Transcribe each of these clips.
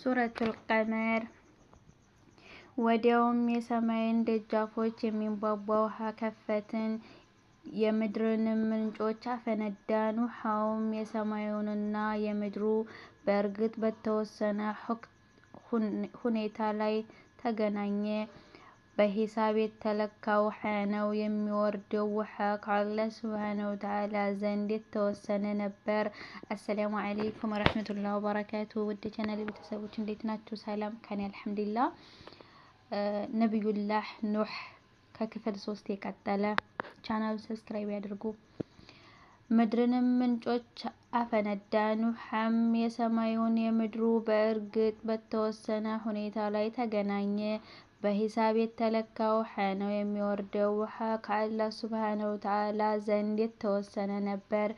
ሱረቱል ቀመር። ወዲያውም የሰማይን ደጃፎች የሚንቧቧ ውሃ ከፈትን፣ የምድርንም ምንጮች አፈነዳን። ውሃውም የሰማዩንና የምድሩ በእርግጥ በተወሰነ ሁኔታ ላይ ተገናኘ። በሂሳብ የተለካ ውሃ ነው። የሚወርደው ውሃ ከአላህ ሱብሓነሁ ወተዓላ ዘንድ የተወሰነ ነበር። አሰላሙ አለይኩም ወረሕመቱላሂ ወበረካቱ። ውድ ቻናል ቤተሰቦች እንዴት ናችሁ? ሰላም ከኔ አልሐምዱሊላህ። ነብዩላህ ኑህ ከክፍል 3 የቀጠለ። ቻናሉን ሰብስክራይብ ያድርጉ። ምድርንም ምንጮች አፈነዳን፣ ውሃም የሰማዩን የምድሩ በእርግጥ በተወሰነ ሁኔታ ላይ ተገናኘ። በሂሳብ የተለካ ውሃ ነው። የሚወርደው ውሃ ከአላህ ሱብሓነሁ ወተዓላ ዘንድ የተወሰነ ነበር።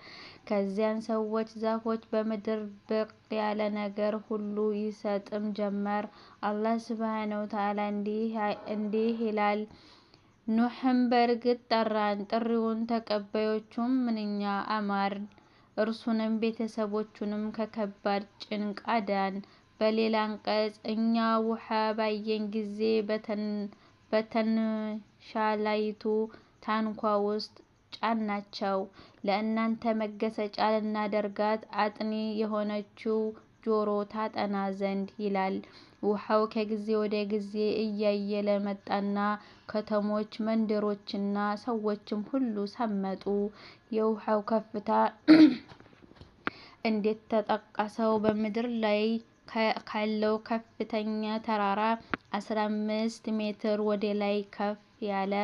ከዚያን ሰዎች፣ ዛፎች፣ በምድር ብቅ ያለ ነገር ሁሉ ይሰጥም ጀመር። አላህ ሱብሓነሁ ወተዓላ እንዲህ ይላል፣ ኑህም በእርግጥ ጠራን፣ ጥሪውን ተቀባዮቹም ምንኛ አማርን። እርሱንም ቤተሰቦቹንም ከከባድ ጭንቅ አዳን። በሌላ አንቀጽ እኛ ውሃ ባየን ጊዜ በተንሻላይቱ ታንኳ ውስጥ ጫናቸው። ለእናንተ መገሰጫ ልናደርጋት አጥኒ የሆነችው ጆሮ ታጠና ዘንድ ይላል። ውሃው ከጊዜ ወደ ጊዜ እያየለ መጣና ከተሞች፣ መንደሮችና ሰዎችም ሁሉ ሰመጡ። የውሃው ከፍታ እንደተጠቀሰው በምድር ላይ ካለው ከፍተኛ ተራራ 15 ሜትር ወደ ላይ ከፍ ያለ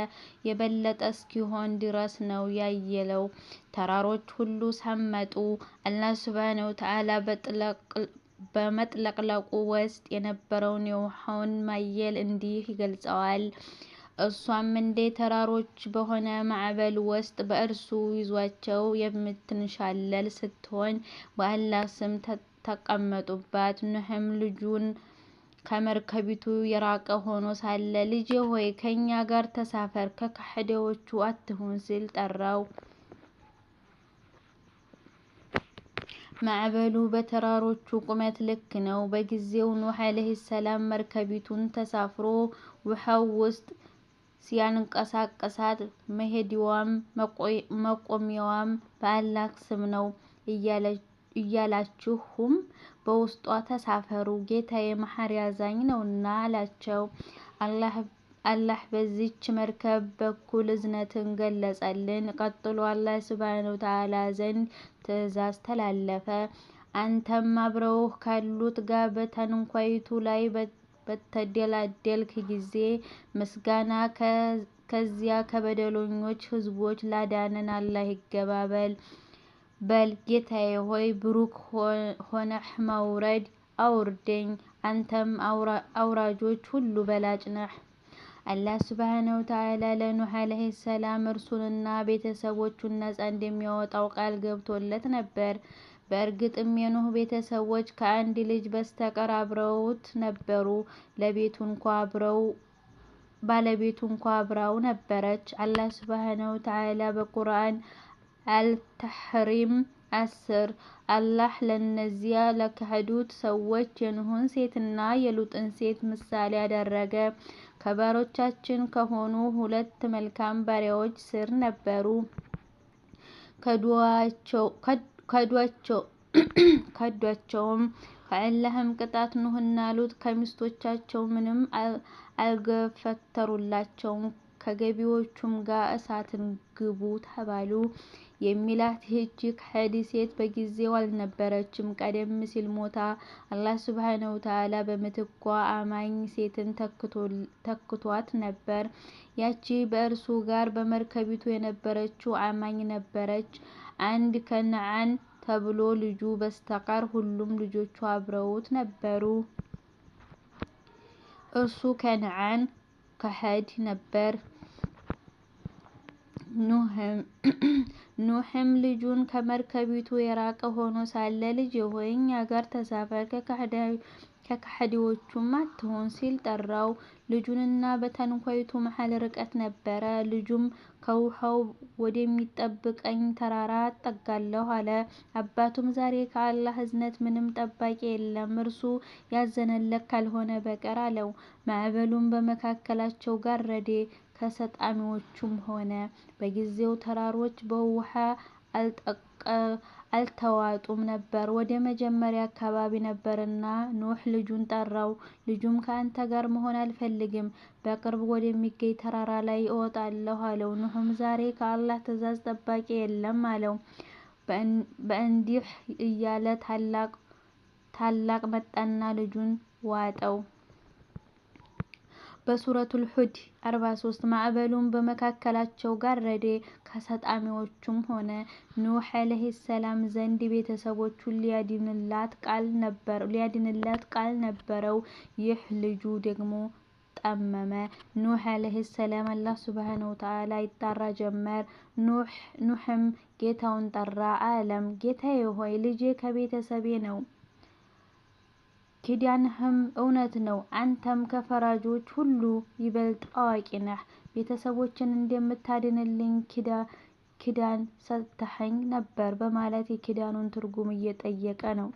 የበለጠ እስኪሆን ድረስ ነው ያየለው። ተራሮች ሁሉ ሰመጡ። አላህ ሱብሓነሁ ወተዓላ በመጥለቅለቁ ውስጥ የነበረውን የውሃውን ማየል እንዲህ ይገልጸዋል። እሷም እንደ ተራሮች በሆነ ማዕበል ውስጥ በእርሱ ይዟቸው የምትንሻለል ስትሆን በአላህ ስም ተቀመጡባት። ኑህም ልጁን ከመርከቢቱ የራቀ ሆኖ ሳለ ልጄ ሆይ ከእኛ ጋር ተሳፈር፣ ከከሃዲዎቹ አትሁን ሲል ጠራው። ማዕበሉ በተራሮቹ ቁመት ልክ ነው። በጊዜው ኑህ ዓለይሂ ሰላም መርከቢቱን ተሳፍሮ ውሃው ውስጥ ሲያንቀሳቅሳት መሄድዋም መቆሚያዋም በአላህ ስም ነው እያላችሁም በውስጧ ተሳፈሩ፣ ጌታዬ መሐሪ አዛኝ ነውና አላቸው። አላህ በዚች መርከብ በኩል እዝነትን ገለጸልን። ቀጥሎ አላህ ሱብሓነሁ ወተዓላ ዘንድ ትዕዛዝ ተላለፈ። አንተም አብረውህ ካሉት ጋር በታንኳይቱ ላይ በተደላደልክ ጊዜ ምስጋና ከዚያ ከበደለኞች ህዝቦች ላዳነን አላህ ይገባ በል ጌታዬ ሆይ ብሩክ ሆነህ ማውረድ አውርደኝ፣ አንተም አውራጆች ሁሉ በላጭ ነህ። አላህ ሱብሓነሁ ወተዓላ ለኑህ ዓለይሂ ሰላም እርሱንና ቤተሰቦቹን ነፃ እንደሚያወጣው ቃል ገብቶለት ነበር። በእርግጥም የኑህ ቤተሰቦች ከአንድ ልጅ በስተቀር አብረውት ነበሩ። ባለቤቱ እንኳ አብራው ነበረች። አላህ ሱብሓነሁ ወተዓላ በቁርአን አልተሕሪም 10 አላህ ለነዚያ ለካዱት ሰዎች የኑህን ሴትና የሉጥን ሴት ምሳሌ አደረገ። ከባሮቻችን ከሆኑ 2 መልካም ባሪያዎች ስር ነበሩ። ከዷቸውም ከአላህም ቅጣት ኑህና ሉጥ ከሚስቶቻቸው ምንም አልገፈተሩላቸውም። ከገቢዎቹም ጋር እሳትን ግቡ ተባሉ። የሚላት ይህች ከሃዲ ሴት በጊዜው አልነበረችም፣ ቀደም ሲል ሞታ። አላህ ሱብሓነሁ ወተዓላ በምትኳ አማኝ ሴትን ተክቷት ነበር። ያቺ በእርሱ ጋር በመርከቢቱ የነበረችው አማኝ ነበረች። አንድ ከነዓን ተብሎ ልጁ በስተቀር ሁሉም ልጆቹ አብረውት ነበሩ። እርሱ ከነዓን ከሃዲ ነበር። ኑህም ልጁን ከመርከቢቱ የራቀ ሆኖ ሳለ ልጄ ሆይ እኛ ጋር ተሳፈር፣ ከከሃዲዎቹም አትሁን ሲል ጠራው። ልጁና በታንኳይቱ መሃል ርቀት ነበረ። ልጁም ከውሃው ወደሚጠብቀኝ ተራራ እጠጋለሁ አለ። አባቱም ዛሬ ከአላህ እዝነት ምንም ጠባቂ የለም እርሱ ያዘነለት ካልሆነ በቀር አለው። ማዕበሉም በመካከላቸው ጋረደ፣ ከሰጣሚዎቹም ሆነ። በጊዜው ተራሮች በውሃ አልተዋጡም ነበር፣ ወደ መጀመሪያ አካባቢ ነበርና። ኖህ ልጁን ጠራው። ልጁም ከአንተ ጋር መሆን አልፈልግም፣ በቅርብ ወደሚገኝ ተራራ ላይ እወጣለሁ አለው። ኖህም ዛሬ ከአላህ ትእዛዝ ጠባቂ የለም አለው። በእንዲህ እያለ ታላቅ መጣና ልጁን ዋጠው። በሱረቱል ሁድ 43 ማዕበሉም በመካከላቸው ጋረደ፣ ከሰጣሚዎቹም ሆነ። ኑህ ዐለይሂ ሰላም ዘንድ ቤተሰቦቹን ሊያድንለት ቃል ነበረው። ይህ ልጁ ደግሞ ጠመመ። ኑህ ዐለይሂ ሰላም አላህ ሱብሓነሁ ወተዓላ ይጣራ ጀመር። ኑህም ጌታውን ጠራ፣ አለም ጌታዬ ሆይ ልጄ ከቤተሰቤ ነው፣ ኪዳንህም እውነት ነው፣ አንተም ከፈራጆች ሁሉ ይበልጥ አዋቂ ነህ። ቤተሰቦችን እንደምታድንልኝ ኪዳን ሰጥተኸኝ ነበር በማለት የኪዳኑን ትርጉም እየጠየቀ ነው።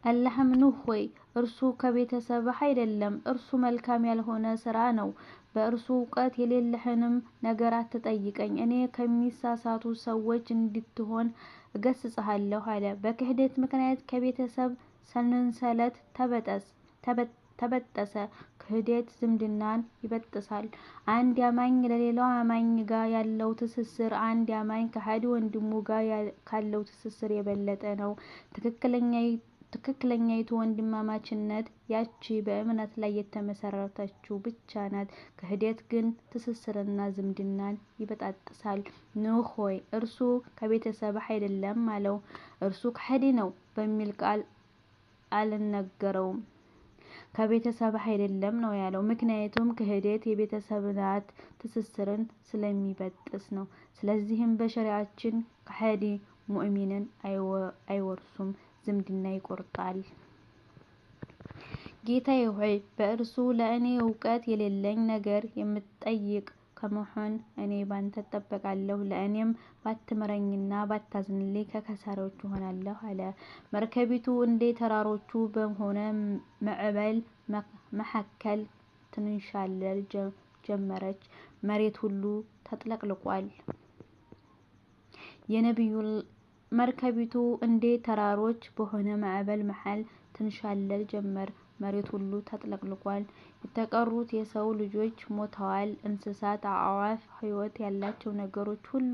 አላህም ኑህ ሆይ እርሱ ከቤተሰብህ አይደለም፣ እርሱ መልካም ያልሆነ ስራ ነው። በእርሱ እውቀት የሌለህንም ነገር አትጠይቀኝ፣ እኔ ከሚሳሳቱ ሰዎች እንድትሆን እገስጽሃለሁ አለ። በክህደት ምክንያት ከቤተሰብ ሰንሰለት ተበጠሰ። ክህደት ዝምድናን ይበጥሳል። አንድ አማኝ ለሌላው አማኝ ጋር ያለው ትስስር አንድ አማኝ ከሃዲ ወንድሙ ጋር ካለው ትስስር የበለጠ ነው። ትክክለኛይቱ ወንድማማችነት ያቺ በእምነት ላይ የተመሰረተችው ብቻ ናት። ክህደት ግን ትስስርና ዝምድናን ይበጣጥሳል። ኑህ ሆይ እርሱ ከቤተሰብህ አይደለም አለው። እርሱ ከሃዲ ነው በሚል ቃል አልነገረውም። ከቤተሰብህ አይደለም ነው ያለው። ምክንያቱም ክህደት የቤተሰብናት ትስስርን ስለሚበጥስ ነው። ስለዚህም በሸሪዓችን ከሃዲ ሙእሚንን አይወርሱም፣ ዝምድና ይቆርጣል። ጌታዬ ሆይ በእርሱ ለእኔ እውቀት የሌለኝ ነገር የምትጠይቅ ከመሆን እኔ ባንተ እጠበቃለሁ፣ ለእኔም ባትምረኝና ባታዝንልኝ ከከሳሪዎች እሆናለሁ አለ። መርከቢቱ እንደ ተራሮቹ በሆነ ማዕበል መካከል ትንሻለል ጀመረች። መሬት ሁሉ ተጥለቅልቋል። መርከቢቱ እንደ ተራሮች በሆነ ማዕበል መሃል ትንሻለል ጀመር። መሬት ሁሉ ተጥለቅልቋል። የተቀሩት የሰው ልጆች ሞተዋል። እንስሳት፣ አዕዋፍ፣ ሕይወት ያላቸው ነገሮች ሁሉ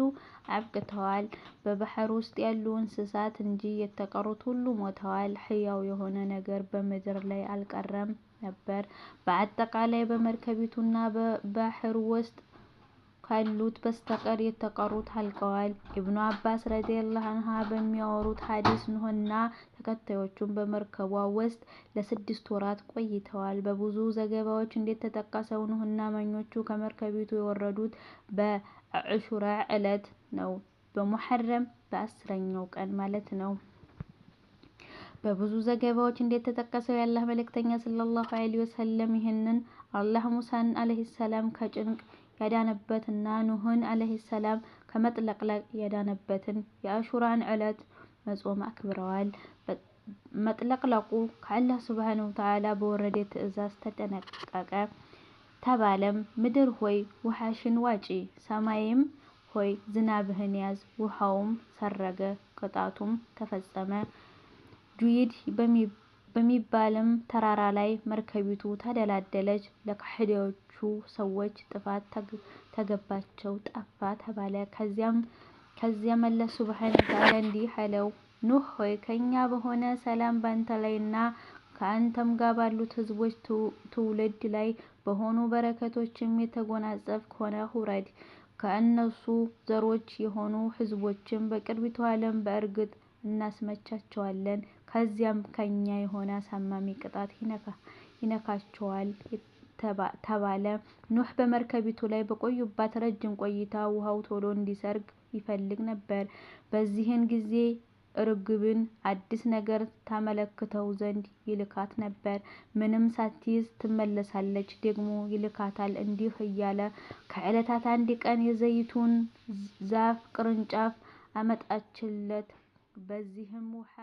አብቅተዋል። በባህር ውስጥ ያሉ እንስሳት እንጂ የተቀሩት ሁሉ ሞተዋል። ሕያው የሆነ ነገር በምድር ላይ አልቀረም ነበር። በአጠቃላይ በመርከቢቱና በባህር ውስጥ ካሉት በስተቀር የተቀሩት አልቀዋል። ኢብኑ አባስ ረዲየላሁ ዐንሁ በሚያወሩት ሐዲስ ኑህና ተከታዮቹ በመርከቧ ውስጥ ለ6 ወራት ቆይተዋል። በብዙ ዘገባዎች እንደተጠቀሰው ኑህና አማኞቹ ከመርከቢቱ የወረዱት በአሹራ ዕለት ነው፣ በሙሐረም በ10ኛው ቀን ማለት ነው። በብዙ ዘገባዎች እንደተጠቀሰው የአላህ መልእክተኛ ሰለላሁ ዐለይሂ ወሰለም ይህንን አላህ ሙሳን ዐለይሂ ሰላም ከጭንቅ ያዳነበትና ኑህን ዐለይሂ ሰላም ከመጥለቅለቅ ያዳነበትን የአሹራን ዕለት መጾም አክብረዋል። መጥለቅለቁ ከአላህ ሱብሓነሁ ወተዓላ በወረደ ትዕዛዝ ተጠናቀቀ። ተባለም ምድር ሆይ ውሃሽን ዋጪ፣ ሰማይም ሆይ ዝናብህን ያዝ። ውሃውም ሰረገ፣ ቅጣቱም ተፈጸመ። ጁይድ በሚባልም ተራራ ላይ መርከቢቱ ተደላደለች። ለከሃዲዎቹ ሰዎች ጥፋት ተገባቸው፣ ጠፋ ተባለ። ከዚያም አላህ ሱብሓነሁ ወተዓላ እንዲህ አለው፣ ኑህ ሆይ ከኛ በሆነ ሰላም ባንተ ላይና ከአንተም ጋር ባሉት ህዝቦች ትውልድ ላይ በሆኑ በረከቶችም የተጎናጸፍክ ሆነህ ውረድ። ከእነሱ ዘሮች የሆኑ ህዝቦችም በቅርቢቱ ዓለም በእርግጥ እናስመቻቸዋለን፣ ከዚያም ከኛ የሆነ አሳማሚ ቅጣት ይነካቸዋል ተባለ። ኑህ በመርከቢቱ ላይ በቆዩባት ረጅም ቆይታ ውሃው ቶሎ እንዲሰርግ ይፈልግ ነበር። በዚህን ጊዜ ርግብን አዲስ ነገር ታመለክተው ዘንድ ይልካት ነበር። ምንም ሳትይዝ ትመለሳለች፣ ደግሞ ይልካታል። እንዲህ እያለ ከዕለታት አንድ ቀን የዘይቱን ዛፍ ቅርንጫፍ አመጣችለት። በዚህም ውሃ